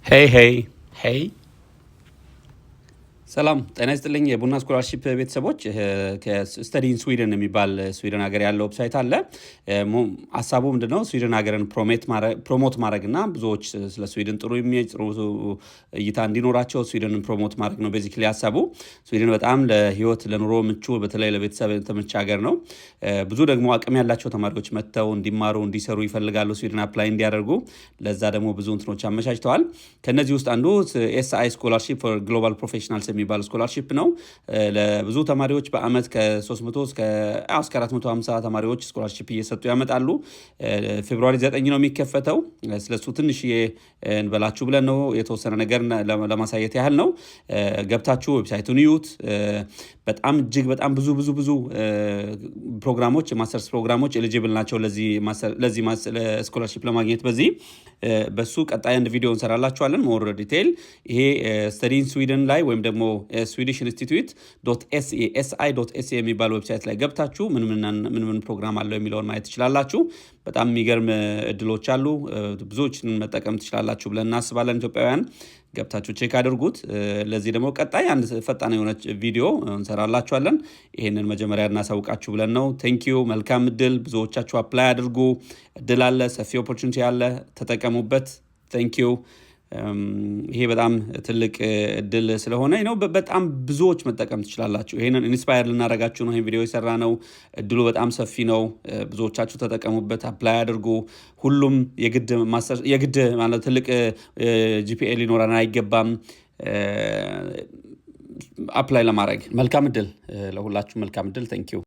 Hey, hey, hey. ሰላም ጤና ይስጥልኝ የቡና ስኮላርሺፕ ቤተሰቦች ከስተዲ ኢን ስዊድን የሚባል ስዊድን ሀገር ያለው ዌብሳይት አለ። ሐሳቡ ምንድነው? ስዊድን ሀገርን ፕሮሞት ማድረግና ብዙዎች ስለ ስዊድን ጥሩ ኢሜጅ ጥሩ እይታ እንዲኖራቸው ስዊድንን ፕሮሞት ማድረግ ነው። ቤዚክሊ ሐሳቡ ስዊድን በጣም ለህይወት ለኑሮ ምቹ በተለይ ለቤተሰብ የተመቸ ሀገር ነው። ብዙ ደግሞ አቅም ያላቸው ተማሪዎች መጥተው እንዲማሩ እንዲሰሩ ይፈልጋሉ ስዊድን አፕላይ እንዲያደርጉ። ለዛ ደግሞ ብዙ እንትኖች አመቻችተዋል። ከነዚህ ውስጥ አንዱ ኤስአይ ስኮላርሺፕ ፎር ግሎባል ፕሮፌሽናልስ የሚባል ስኮላርሺፕ ነው። ለብዙ ተማሪዎች በአመት ከ300 እስከ 450 ተማሪዎች ስኮላርሺፕ እየሰጡ ያመጣሉ። ፌብሩዋሪ 9 ነው የሚከፈተው። ስለሱ ትንሽ እንበላችሁ ብለን ነው የተወሰነ ነገር ለማሳየት ያህል ነው። ገብታችሁ ዌብሳይቱን ይዩት። በጣም እጅግ በጣም ብዙ ፕሮግራሞች ማስተርስ ፕሮግራሞች ኤሊጂብል ናቸው ለዚህ ስኮላርሺፕ ለማግኘት በሱ ቀጣይ አንድ ቪዲዮ እንሰራላችኋለን ሞር ዲቴል። ይሄ ስተዲ ኢን ስዊድን ላይ ወይም ደግሞ swedish institute.se የሚባል ዌብሳይት ላይ ገብታችሁ ምን ፕሮግራም አለው የሚለውን ማየት ትችላላችሁ። በጣም የሚገርም እድሎች አሉ። ብዙዎችን መጠቀም ትችላላችሁ ብለን እናስባለን። ኢትዮጵያውያን ገብታችሁ ቼክ አድርጉት። ለዚህ ደግሞ ቀጣይ አንድ ፈጣን የሆነች ቪዲዮ እንሰራላችኋለን። ይሄንን መጀመሪያ እናሳውቃችሁ ብለን ነው። ቴንክ ዩ። መልካም እድል። ብዙዎቻችሁ አፕላይ አድርጉ። እድል አለ፣ ሰፊ ኦፖርቹኒቲ አለ። ተጠቀሙበት። ቴንክ ዩ። ይሄ በጣም ትልቅ እድል ስለሆነ ነው። በጣም ብዙዎች መጠቀም ትችላላችሁ። ይሄንን ኢንስፓየር ልናደርጋችሁ ነው ይሄን ቪዲዮ የሰራነው። እድሉ በጣም ሰፊ ነው። ብዙዎቻችሁ ተጠቀሙበት፣ አፕላይ አድርጉ። ሁሉም የግድ ማለት ትልቅ ጂፒኤ ሊኖረን አይገባም አፕላይ ለማድረግ። መልካም እድል ለሁላችሁ። መልካም እድል። ቴንክ ዩ።